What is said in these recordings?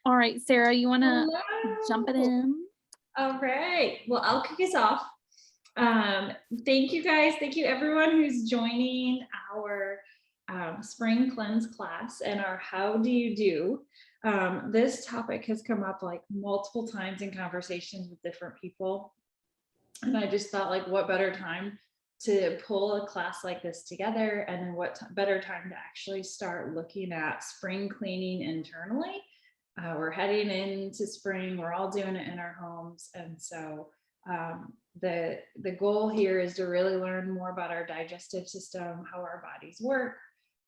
All right, Sarah, you want to jump it Hello. in? All right. Well, I'll kick us off. Thank you guys. Thank you everyone who's joining our spring cleanse class and our how do you do. This topic has come up like multiple times in conversations with different people. And I just thought like what better time to pull a class like this together, and then what better time to actually start looking at spring cleaning internally. We're heading into spring. We're all doing it in our homes, and so the goal here is to really learn more about our digestive system, how our bodies work,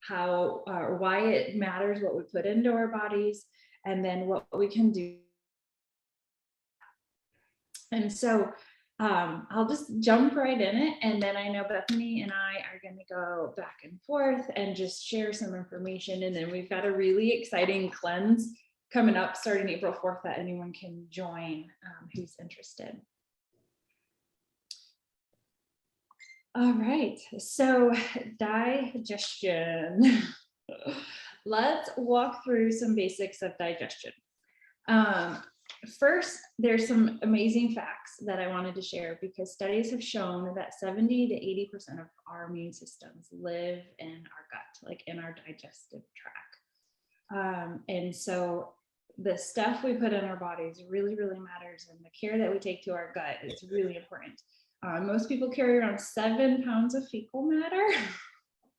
how or why it matters what we put into our bodies, and then what we can do. And so I'll just jump right in it. And then I know Bethany and I are going to go back and forth and just share some information. And then we've got a really exciting cleanse coming up starting April 4th that anyone can join who's interested. All right, so digestion. Let's walk through some basics of digestion. First, there's some amazing facts that I wanted to share because studies have shown that 70 to 80% of our immune systems live in our gut, like in our digestive tract. And so the stuff we put in our bodies really, really matters, and the care that we take to our gut is really important. Most people carry around 7 pounds of fecal matter,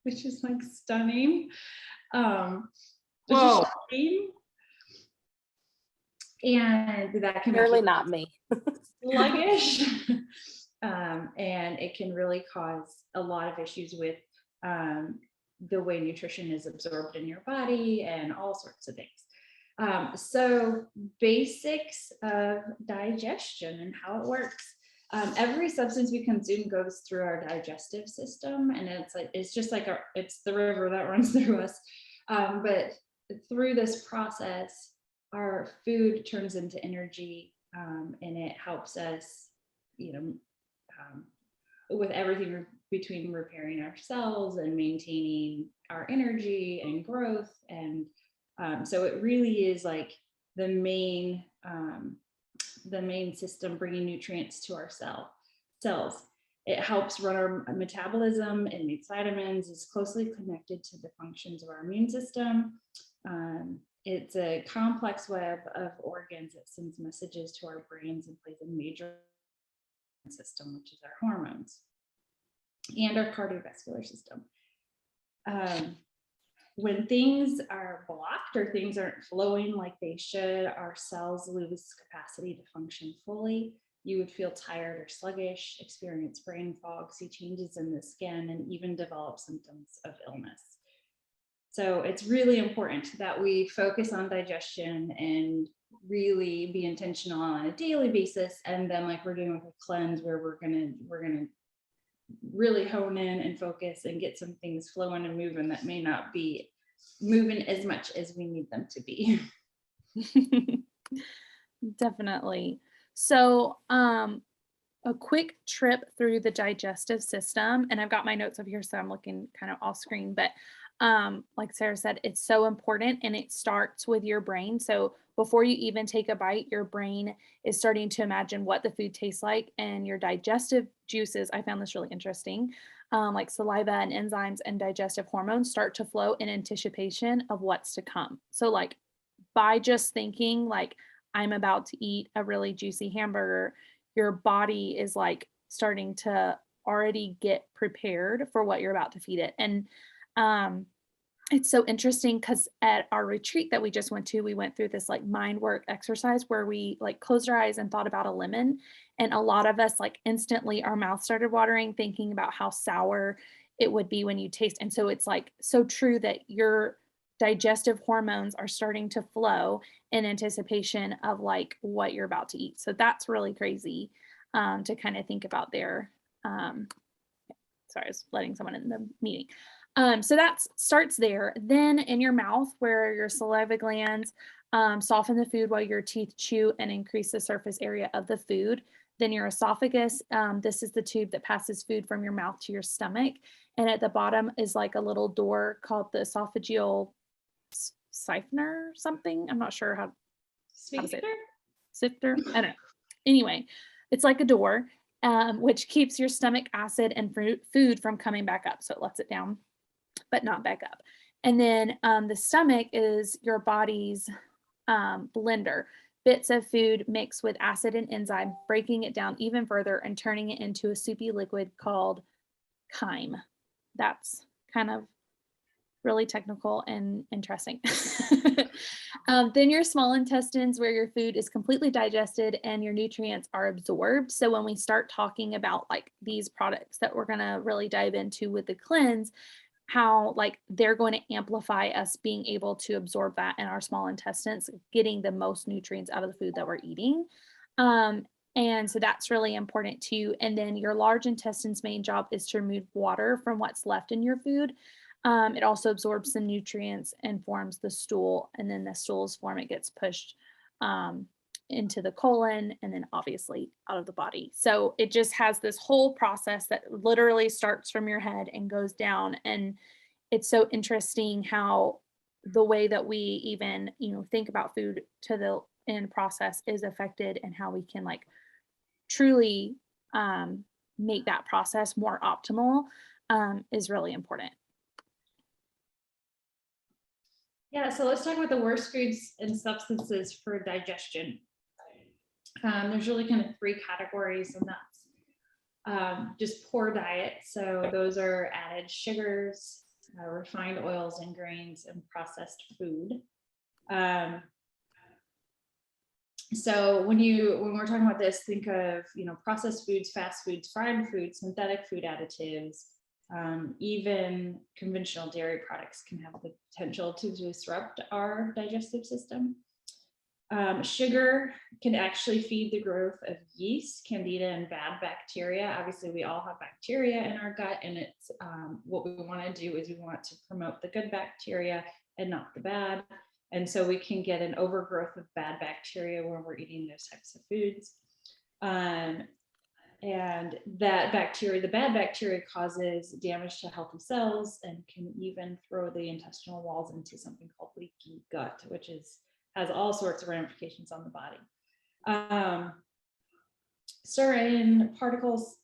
which is like stunning. Whoa. And that can Clearly not me. sluggish. And it can really cause a lot of issues with the way nutrition is absorbed in your body and all sorts of things. So basics of digestion and how it works. Every substance we consume goes through our digestive system, and it's just like it's the river that runs through us. But through this process, our food turns into energy, and it helps us, with everything between repairing our cells and maintaining our energy and growth. And so it really is like the main system bringing nutrients to our cells. It helps run our metabolism. It makes vitamins. Is closely connected to the functions of our immune system. It's a complex web of organs that sends messages to our brains and plays a major system, which is our hormones and our cardiovascular system. When things are blocked or things aren't flowing like they should, our cells lose capacity to function fully. You would feel tired or sluggish, experience brain fog, see changes in the skin, and even develop symptoms of illness. So it's really important that we focus on digestion and really be intentional on a daily basis. And then like we're doing with a cleanse where we're gonna really hone in and focus and get some things flowing and moving that may not be moving as much as we need them to be. Definitely. So a quick trip through the digestive system, and I've got my notes up here, so I'm looking kind of off screen, but like Sarah said, it's so important, and it starts with your brain. So before you even take a bite, your brain is starting to imagine what the food tastes like, and your digestive juices, I found this really interesting, like saliva and enzymes and digestive hormones start to flow in anticipation of what's to come. So like by just thinking like I'm about to eat a really juicy hamburger, your body is like starting to already get prepared for what you're about to feed it. And it's so interesting because at our retreat that we just went to, we went through this like mind work exercise where we like closed our eyes and thought about a lemon. And a lot of us like instantly our mouth started watering, thinking about how sour it would be when you taste. And so it's like so true that your digestive hormones are starting to flow in anticipation of like what you're about to eat. So that's really crazy to kind of think about there. Sorry, I was letting someone in the meeting. So that starts there. Then in your mouth, where your saliva glands soften the food while your teeth chew and increase the surface area of the food. Then your esophagus, this is the tube that passes food from your mouth to your stomach. And at the bottom is like a little door called the esophageal siphoner or something. I'm not sure how to say it. Sphincter? Sifter. I don't know. Anyway, it's like a door, which keeps your stomach acid and food from coming back up. So it lets it down, but not back up. And then the stomach is your body's blender. Bits of food mixed with acid and enzyme, breaking it down even further and turning it into a soupy liquid called chyme. That's kind of really technical and interesting. Then your small intestines, where your food is completely digested and your nutrients are absorbed. So when we start talking about like these products that we're going to really dive into with the cleanse, how like they're going to amplify us being able to absorb that in our small intestines, getting the most nutrients out of the food that we're eating. And so that's really important too. And then your large intestine's main job is to remove water from what's left in your food. It also absorbs the nutrients and forms the stool. And then the stool's form, it gets pushed into the colon and then obviously out of the body. So it just has this whole process that literally starts from your head and goes down. And it's so interesting how the way that we even, think about food to the end process is affected and how we can like truly make that process more optimal is really important. Yeah, so let's talk about the worst foods and substances for digestion. There's really kind of three categories, and that's just poor diet. So those are added sugars, refined oils and grains, and processed food. So when we're talking about this, think of processed foods, fast foods, fried foods, synthetic food additives. Even conventional dairy products can have the potential to disrupt our digestive system. Sugar can actually feed the growth of yeast, candida, and bad bacteria. Obviously, we all have bacteria in our gut, and it's what we want to do is we want to promote the good bacteria and not the bad. And so we can get an overgrowth of bad bacteria when we're eating those types of foods. And that bacteria, the bad bacteria, causes damage to healthy cells and can even throw the intestinal walls into something called leaky gut, which has all sorts of ramifications on the body. Certain particles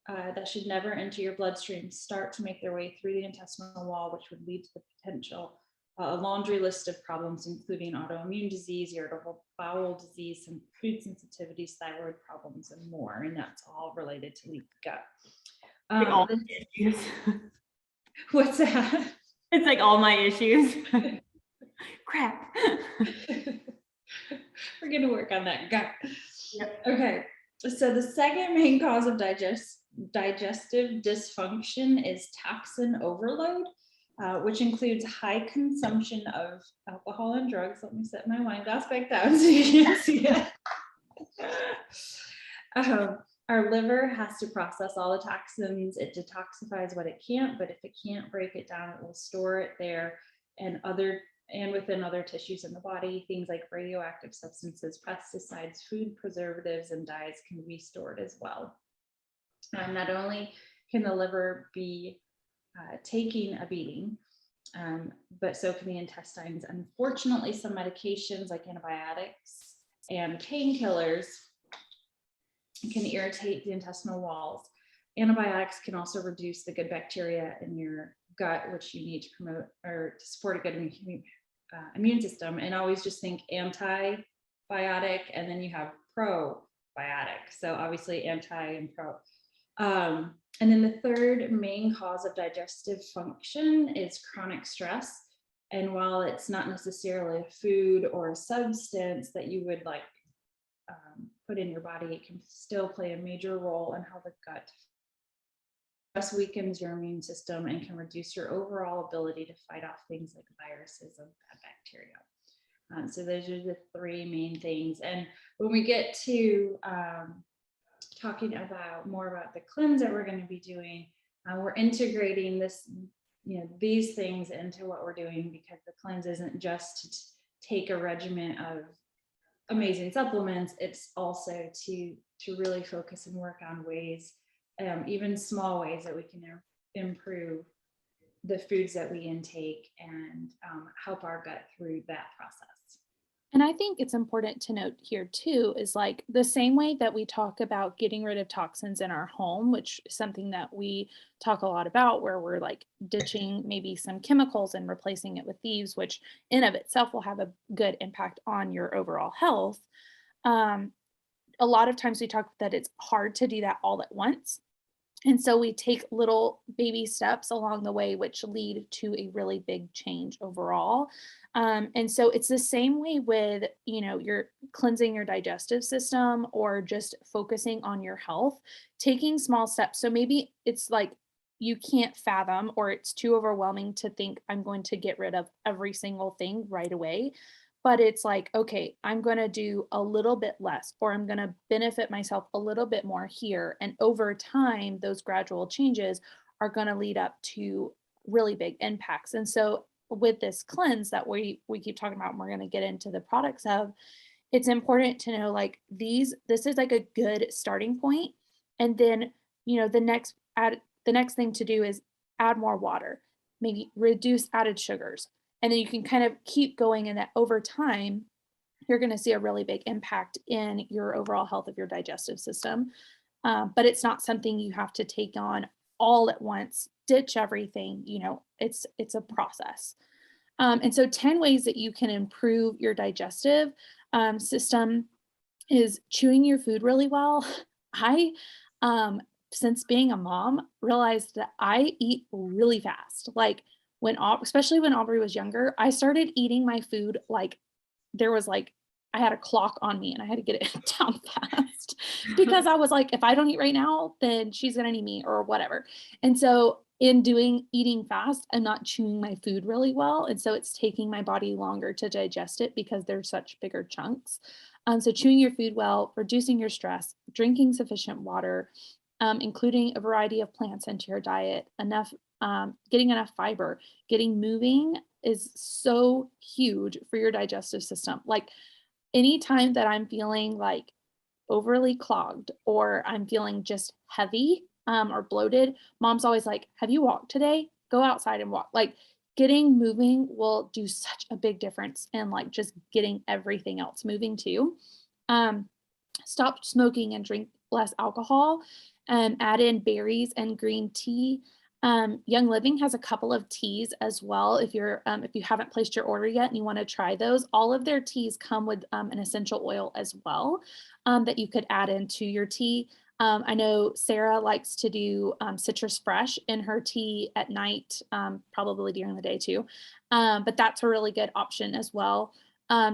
that should never enter your bloodstream start to make their way through the intestinal wall, which would lead to the potential a laundry list of problems, including autoimmune disease, irritable bowel disease, some food sensitivities, thyroid problems, and more. And that's all related to leaky gut. All my issues. What's that? It's like all my issues. Crap. We're going to work on that gut. Yep. Okay. So the second main cause of digestive dysfunction is toxin overload. Which includes high consumption of alcohol and drugs. Let me set my wine glass back down so you can see it. Our liver has to process all the toxins. It detoxifies what it can't, but if it can't break it down, it will store it there and within other tissues in the body. Things like radioactive substances, pesticides, food preservatives, and dyes can be stored as well. Not only can the liver be taking a beating, but so can the intestines. Unfortunately, some medications like antibiotics and painkillers can irritate the intestinal walls. Antibiotics can also reduce the good bacteria in your gut, which you need to promote or to support a good immune system. And always just think antibiotic, and then you have probiotic. So obviously anti and pro. And then the third main cause of digestive function is chronic stress. And while it's not necessarily a food or a substance that you would like put in your body, it can still play a major role in how the gut stress weakens your immune system and can reduce your overall ability to fight off things like viruses and bad bacteria. So those are the three main things. And when we get to talking more about the cleanse that we're going to be doing, we're integrating these things into what we're doing, because the cleanse isn't just to take a regimen of amazing supplements, it's also to to really focus and work on ways, even small ways that we can improve the foods that we intake and help our gut through that process. And I think it's important to note here too is like the same way that we talk about getting rid of toxins in our home, which is something that we talk a lot about, where we're like ditching maybe some chemicals and replacing it with these, which in of itself will have a good impact on your overall health. Um, a lot of times we talk that it's hard to do that all at once. And so we take little baby steps along the way, which lead to a really big change overall. And so it's the same way with, you're cleansing your digestive system or just focusing on your health, taking small steps. So maybe it's like you can't fathom or it's too overwhelming to think I'm going to get rid of every single thing right away. But it's like, okay, I'm going to do a little bit less, or I'm going to benefit myself a little bit more here. And over time, those gradual changes are going to lead up to really big impacts. And so, with this cleanse that we keep talking about, and we're going to get into the products of, it's important to know like this is like a good starting point. And then, the next thing to do is add more water, maybe reduce added sugars, and then you can kind of keep going, and that over time you're going to see a really big impact in your overall health of your digestive system. But it's not something you have to take on all at once, ditch everything. It's a process. And so 10 ways that you can improve your digestive system is chewing your food really well. I, since being a mom, realized that I eat really fast. Like especially when Aubrey was younger, I started eating my food like there was like I had a clock on me and I had to get it down fast because I was like, if I don't eat right now, then she's gonna need me or whatever. And so in doing eating fast, I'm not chewing my food really well. And so it's taking my body longer to digest it because they're such bigger chunks. So chewing your food well, reducing your stress, drinking sufficient water, including a variety of plants into your diet, getting enough fiber, getting moving is so huge for your digestive system. Like anytime that I'm feeling like overly clogged or I'm feeling just heavy or bloated, mom's always like, have you walked today? Go outside and walk. Like getting moving will do such a big difference in like just getting everything else moving too. Um, Stop smoking and drink less alcohol. Add in berries and green tea. Young Living has a couple of teas as well. If you haven't placed your order yet and you want to try those, all of their teas come with an essential oil as well that you could add into your tea. I know Sarah likes to do citrus fresh in her tea at night, probably during the day too. But that's a really good option as well.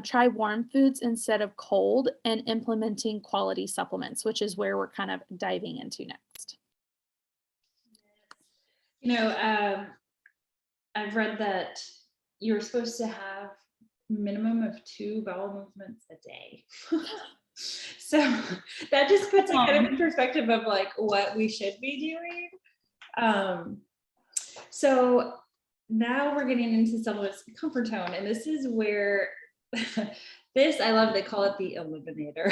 Try warm foods instead of cold and implementing quality supplements, which is where we're kind of diving into next. I've read that you're supposed to have minimum of 2 bowel movements a day. So that just puts it kind of in perspective of like what we should be doing. So now we're getting into supplements, Comfort Tone, and this is where I love, they call it the eliminator.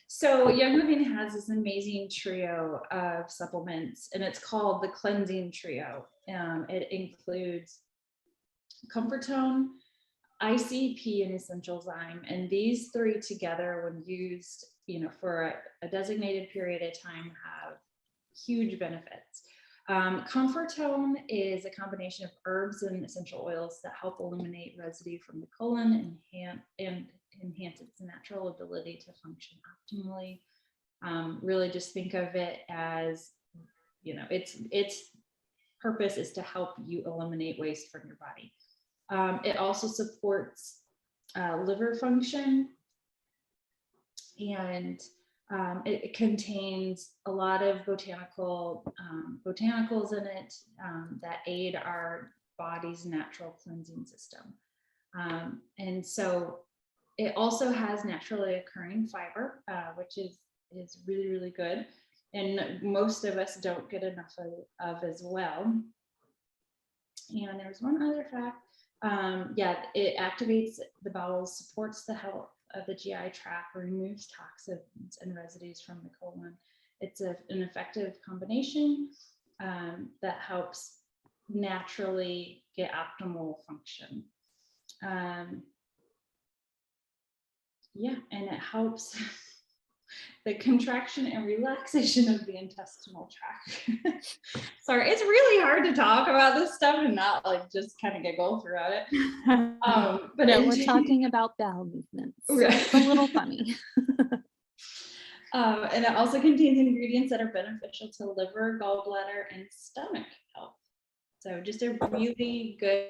So Young Living has this amazing trio of supplements, and it's called the Cleansing Trio. It includes Comfort Tone, ICP, and Essential Zyme, and these 3 together, when used, for a designated period of time, have huge benefits. Comfort Tone is a combination of herbs and essential oils that help eliminate residue from the colon and enhance its natural ability to function optimally. Really just think of it as, its purpose is to help you eliminate waste from your body. It also supports liver function, and it contains a lot of botanicals in it that aid our body's natural cleansing system. And so it also has naturally occurring fiber, which is really, really good. And most of us don't get enough of as well. And there's one other fact. It activates the bowels, supports the health of the GI tract, removes toxins and residues from the colon. It's an effective combination that helps naturally get optimal function. Yeah, and it helps the contraction and relaxation of the intestinal tract. Sorry, it's really hard to talk about this stuff and not like just kind of giggle throughout it. But no, we're talking about bowel movements. Right. It's a little funny. And it also contains ingredients that are beneficial to liver, gallbladder, and stomach health. So just a really good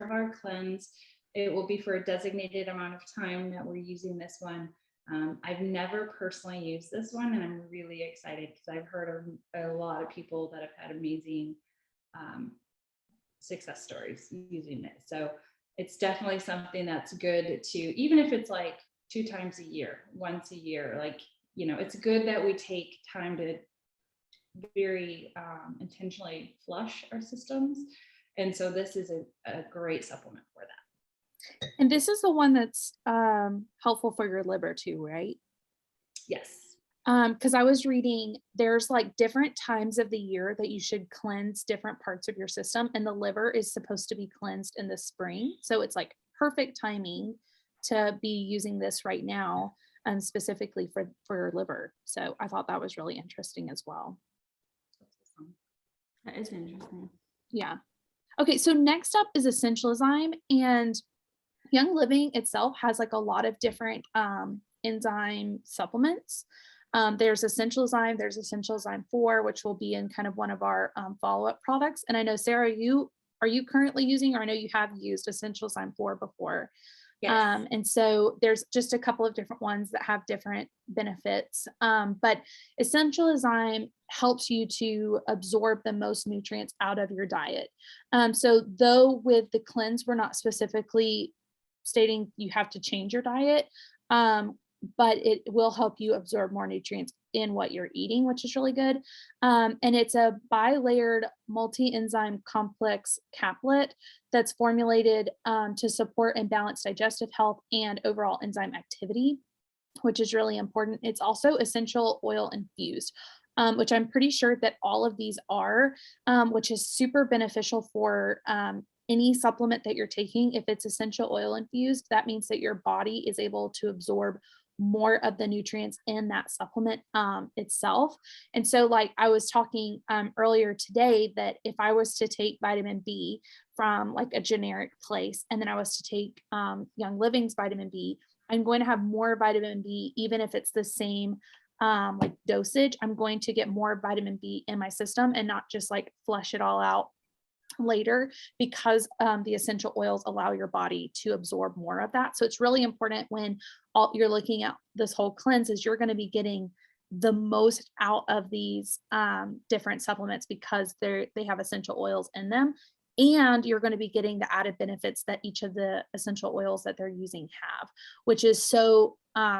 our cleanse. It will be for a designated amount of time that we're using this one. I've never personally used this one, and I'm really excited because I've heard of a lot of people that have had amazing success stories using it. So it's definitely something that's good to, even if it's like 2 times a year, once a year, like, you know, it's good that we take time to very intentionally flush our systems. And so this is a great supplement for that. And this is the one that's helpful for your liver too, right? Yes. Because I was reading, there's like different times of the year that you should cleanse different parts of your system, and the liver is supposed to be cleansed in the spring. So it's like perfect timing to be using this right now, specifically for your liver. So I thought that was really interesting as well. That is interesting. Yeah. Okay, so next up is Essential Enzyme, and Young Living itself has like a lot of different enzyme supplements. There's Essential Enzyme, there's Essential Enzyme 4, which will be in kind of one of our follow-up products. And I know, Sarah, are you currently using, or I know you have used Essential Enzyme 4 before. Yes. And so there's just a couple of different ones that have different benefits. But Essential Enzyme helps you to absorb the most nutrients out of your diet. So though with the cleanse, we're not specifically stating you have to change your diet, but it will help you absorb more nutrients in what you're eating, which is really good. And it's a bi-layered multi-enzyme complex caplet that's formulated to support and balance digestive health and overall enzyme activity, which is really important. It's also essential oil infused, which I'm pretty sure that all of these are, which is super beneficial for any supplement that you're taking. If it's essential oil infused, that means that your body is able to absorb more of the nutrients in that supplement itself. And so like I was talking earlier today, that if I was to take vitamin B from like a generic place, and then I was to take Young Living's vitamin B, I'm going to have more vitamin B, even if it's the same like dosage. I'm going to get more vitamin B in my system and not just like flush it all out later, because the essential oils allow your body to absorb more of that. So it's really important when you're looking at this whole cleanse, is you're going to be getting the most out of these different supplements, because they have essential oils in them, and you're going to be getting the added benefits that each of the essential oils that they're using have, which is so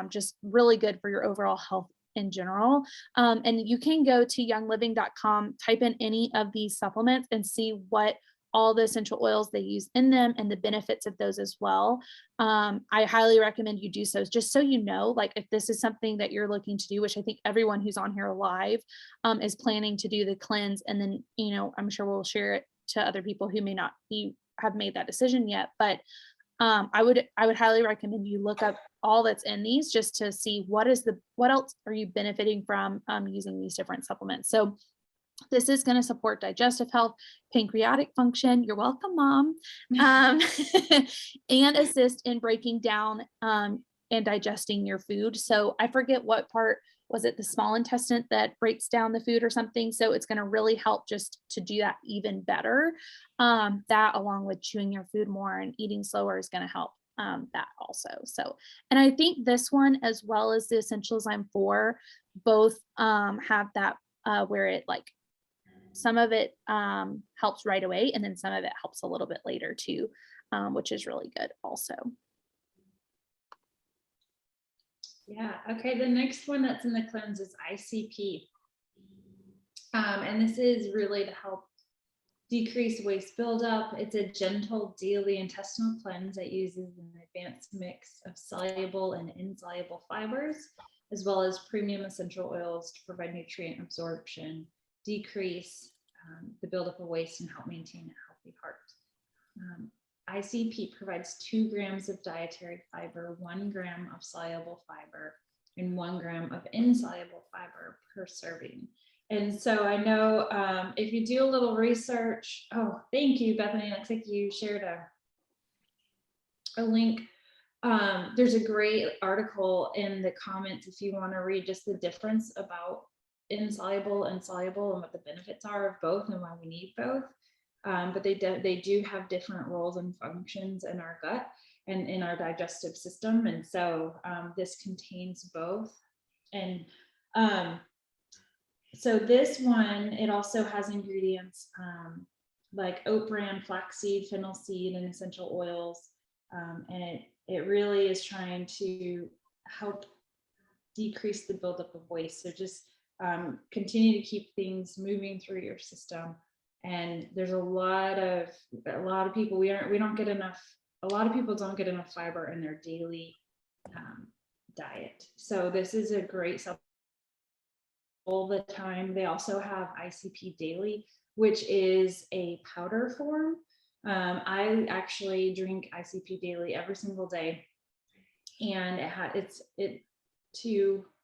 just really good for your overall health in general. And you can go to youngliving.com, type in any of these supplements, and see what all the essential oils they use in them and the benefits of those as well. I highly recommend you do so, just so you know, like if this is something that you're looking to do, which I think everyone who's on here live is planning to do the cleanse. And then, you know, I'm sure we'll share it to other people who may not have made that decision yet. But I would highly recommend you look up all that's in these, just to see what else are you benefiting from using these different supplements. So this is going to support digestive health, pancreatic function. You're welcome, Mom. And assist in breaking down and digesting your food. So I forget what part, was it the small intestine that breaks down the food or something? So it's going to really help just to do that even better. That, along with chewing your food more and eating slower, is going to help that also. So, and I think this one, as well as the Essential Enzyme 4, both have that where it like, some of it helps right away, and then some of it helps a little bit later too, which is really good also. Yeah. Okay. The next one that's in the cleanse is ICP. And this is really to help decrease waste buildup. It's a gentle daily intestinal cleanse that uses an advanced mix of soluble and insoluble fibers, as well as premium essential oils to provide nutrient absorption, decrease the buildup of waste, and help maintain a healthy heart. ICP provides 2 grams of dietary fiber, 1 gram of soluble fiber, and 1 gram of insoluble fiber per serving. And so I know if you do a little research, oh, thank you, Bethany. Looks like you shared a link. There's a great article in the comments if you want to read just the difference about insoluble and soluble and what the benefits are of both and why we need both. But they do have different roles and functions in our gut and in our digestive system. And so this contains both. And so this one, it also has ingredients like oat bran, flaxseed, fennel seed, and essential oils. And it really is trying to help decrease the buildup of waste. So just continue to keep things moving through your system. And there's a lot of people, we don't get enough, a lot of people don't get enough fiber in their daily diet. So this is a great supplement all the time. They also have ICP Daily, which is a powder form. I actually drink ICP Daily every single day. And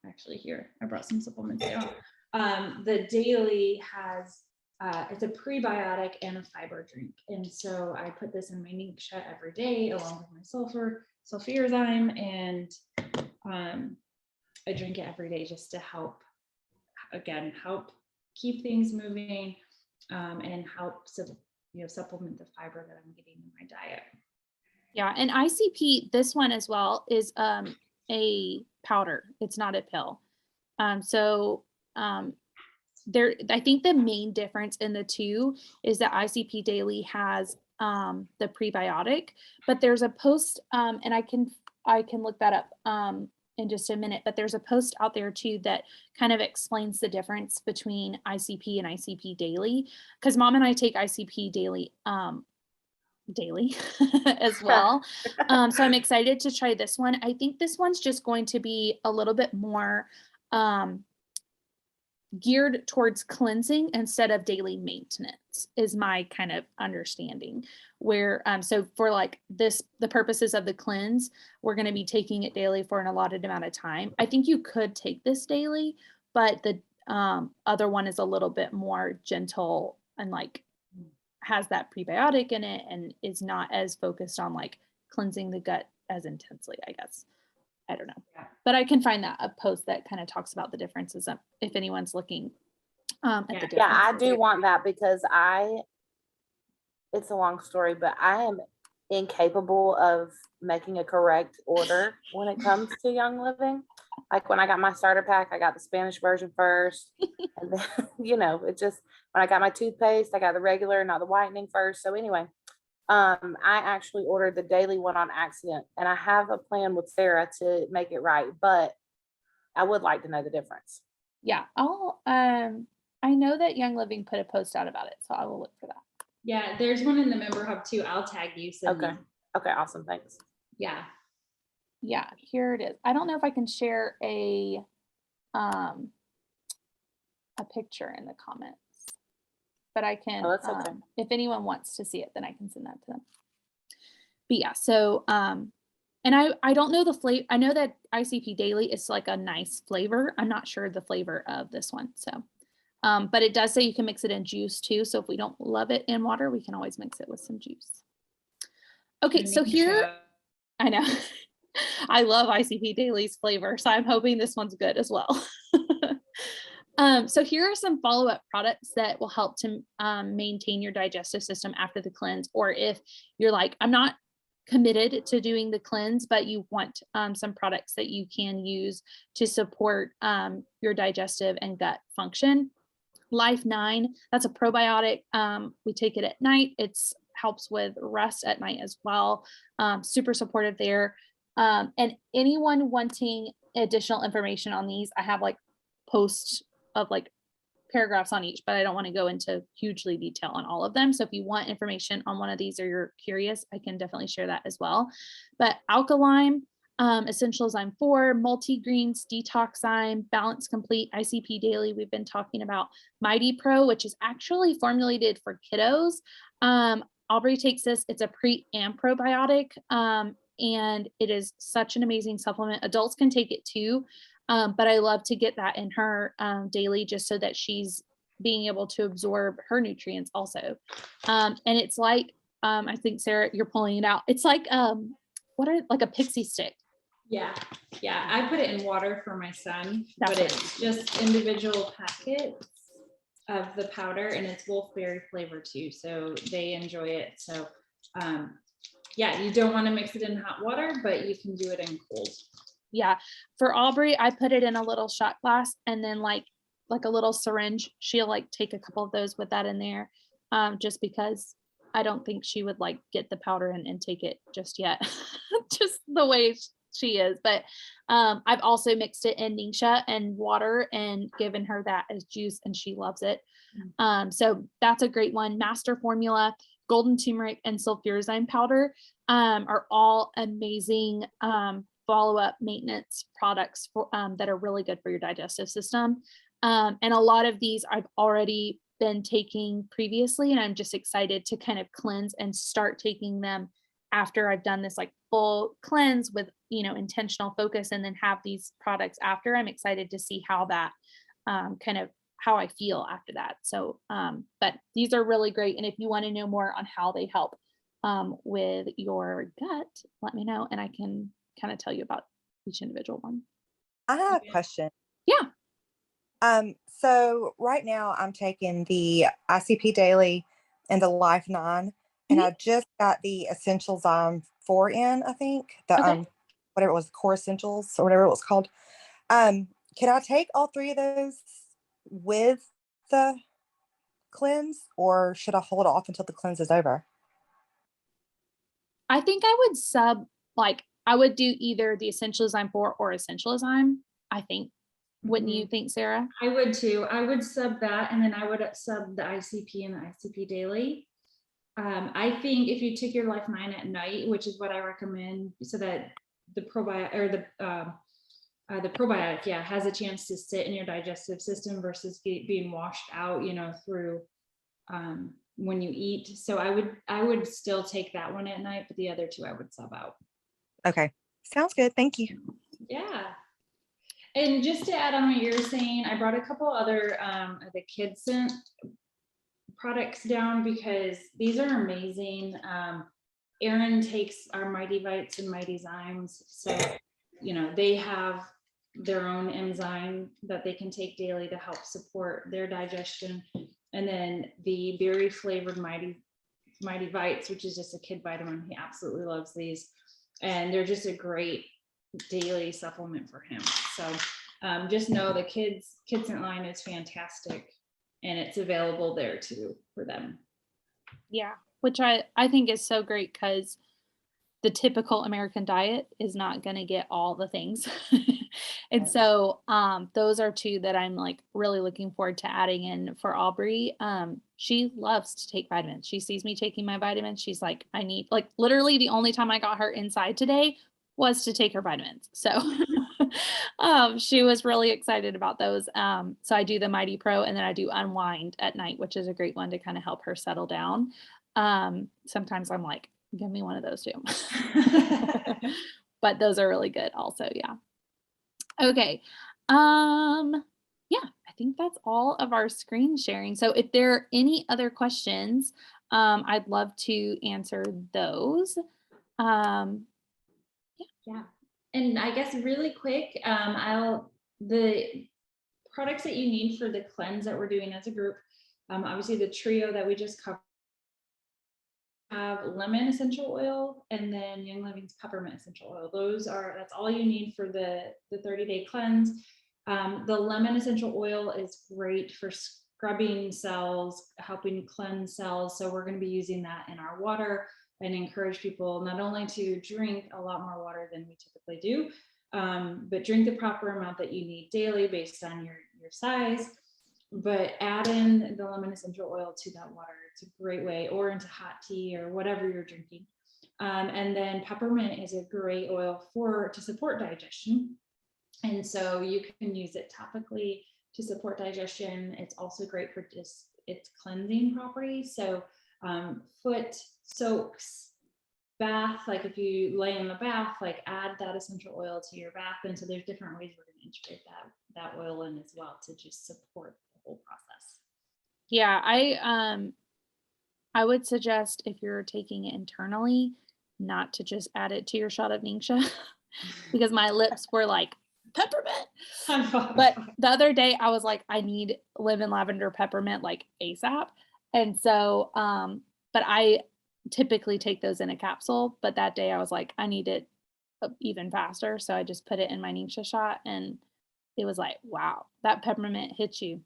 actually here, I brought some supplements down. The Daily has it's a prebiotic and a fiber drink. And so I put this in my Ningxia every day along with my sulfurzyme, and I drink it every day just to help keep things moving and help supplement the fiber that I'm getting in my diet. Yeah, and ICP, this one as well, is a powder. It's not a pill. I think the main difference in the two is that ICP Daily has the prebiotic, but there's a post, and I can look that up in just a minute, but there's a post out there too that kind of explains the difference between ICP and ICP Daily, because Mom and I take ICP Daily as well. So I'm excited to try this one. I think this one's just going to be a little bit more geared towards cleansing instead of daily maintenance is my kind of understanding, where so for like the purposes of the cleanse, we're going to be taking it daily for an allotted amount of time. I think you could take this daily, but the other one is a little bit more gentle and like has that prebiotic in it and is not as focused on like cleansing the gut as intensely, I guess. I don't know, but I can find a post that kind of talks about the differences if anyone's looking at the differences. Yeah, I do want that because it's a long story, but I am incapable of making a correct order when it comes to Young Living. Like when I got my starter pack, I got the Spanish version first. And then, it just, when I got my toothpaste, I got the regular, not the whitening first. So anyway, I actually ordered the daily one on accident, and I have a plan with Sarah to make it right, but I would like to know the difference. Yeah, I know that Young Living put a post out about it, so I will look for that. Yeah, there's one in the member hub too. I'll tag you. Okay, awesome, thanks. Yeah, here it is. I don't know if I can share a picture in the comments, but I can, that's okay. if anyone wants to see it, then I can send that to them. But yeah, so, and I don't know the flavor. I know that ICP Daily is like a nice flavor. I'm not sure the flavor of this one. So, but it does say you can mix it in juice too. So if we don't love it in water, we can always mix it with some juice. Okay, so here, I know, I love ICP Daily's flavor. So I'm hoping this one's good as well. So here are some follow-up products that will help to maintain your digestive system after the cleanse, or if you're like, I'm not committed to doing the cleanse, but you want some products that you can use to support your digestive and gut function. Life 9, that's a probiotic. We take it at night. It's helps with rest at night as well. Super supportive there. And anyone wanting additional information on these, I have like posts of like paragraphs on each, but I don't want to go into hugely detail on all of them. So if you want information on one of these or you're curious, I can definitely share that as well. But alkaline, essential enzyme 4, multi-greens, detoxime, balance complete, ICP daily. We've been talking about Mighty Pro, which is actually formulated for kiddos. Aubrey takes this. It's a pre and probiotic, and it is such an amazing supplement. Adults can take it too, but I love to get that in her daily just so that she's being able to absorb her nutrients also. And it's like, I think Sarah, you're pulling it out. It's like like a pixie stick. Yeah, I put it in water for my son, That's but what it's just individual packets of the powder, and it's wolfberry flavor too, so they enjoy it. So yeah, you don't want to mix it in hot water, but you can do it in cold. Yeah, for Aubrey, I put it in a little shot glass, and then like a little syringe. She'll like take a couple of those with that in there, just because I don't think she would like get the powder and take it just yet, just the way she is. But I've also mixed it in Nisha and water and given her that as juice, and she loves it. So that's a great one. Master Formula, golden turmeric, and sulfurazine powder are all amazing follow-up maintenance products for that are really good for your digestive system. And a lot of these I've already been taking previously, and I'm just excited to kind of cleanse and start taking them after I've done this like full cleanse with, intentional focus, and then have these products after. I'm excited to see how that kind of how I feel after that. So, but these are really great. And if you want to know more on how they help with your gut, let me know, and I can kind of tell you about each individual one. I have a question. Yeah. So right now I'm taking the ICP Daily and the Life 9, and I just got the Essential Zyme 4 in, I think. The Okay. Whatever it was, Core Essentials or whatever it was called. Can I take all 3 of those with the cleanse, or should I hold off until the cleanse is over? I think I would I would do either the Essential Enzyme 4 or Essential Enzyme, I think. Wouldn't you think, Sarah? I would too. I would sub that, and then I would sub the ICP and the ICP Daily. I think if you took your Life 9 at night, which is what I recommend, so that the probiotic or the probiotic, has a chance to sit in your digestive system versus being washed out, through when you eat. So I would still take that one at night, but the other 2 I would sub out. Okay, sounds good. Thank you. Yeah. And just to add on what you're saying, I brought a couple other the kids scent products down because these are amazing. Erin takes our Mighty Vites and Mighty Zymes, so they have their own enzyme that they can take daily to help support their digestion. And then the berry flavored Mighty Vites, which is just a kid vitamin. He absolutely loves these, and they're just a great daily supplement for him. So just know the kids scent line is fantastic, and it's available there too for them. Yeah, which I think is so great, because the typical American diet is not going to get all the things. And so those are 2 that I'm like really looking forward to adding in for Aubrey. She loves to take vitamins. She sees me taking my vitamins. She's like, I need, like, literally the only time I got her inside today was to take her vitamins. So she was really excited about those. So I do the Mighty Pro, and then I do Unwind at night, which is a great one to kind of help her settle down. Sometimes I'm like, give me one of those too. But those are really good also. Yeah. Okay. Yeah, I think that's all of our screen sharing. So if there are any other questions, I'd love to answer those. Yeah. And I guess really quick, the products that you need for the cleanse that we're doing as a group, obviously the trio that we just covered have lemon essential oil and then Young Living's peppermint essential oil. That's all you need for the 30-day cleanse. The lemon essential oil is great for scrubbing cells, helping cleanse cells. So we're going to be using that in our water, and encourage people not only to drink a lot more water than we typically do, but drink the proper amount that you need daily based on your size. but add in the lemon essential oil to that water. It's a great way, or into hot tea or whatever you're drinking. And then peppermint is a great oil to support digestion. And so you can use it topically to support digestion. It's also great for just its cleansing properties. So foot soaks, bath, like if you lay in the bath, like add that essential oil to your bath. And so there's different ways we're going to integrate that oil in as well to just support the whole process. Yeah, I would suggest if you're taking it internally, not to just add it to your shot of Ningxia because my lips were like peppermint. But the other day I was like, I need lemon, lavender, peppermint like ASAP. And so, but I typically take those in a capsule, but that day I was like, I need it even faster. So I just put it in my Ningxia shot and it was like, wow, that peppermint hits you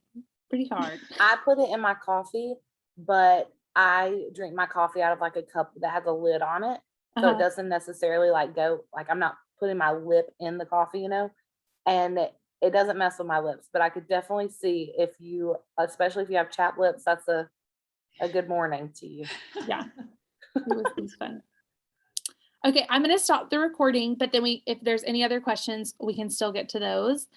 pretty hard. I put it in my coffee, but I drink my coffee out of like a cup that has a lid on it. So Uh-huh. it doesn't necessarily like go, like I'm not putting my lip in the coffee, you know, and it doesn't mess with my lips. But I could definitely see if you, especially if you have chapped lips, that's a good morning to you. Yeah. It was fun. Okay, I'm going to stop the recording, but then if there's any other questions, we can still get to those.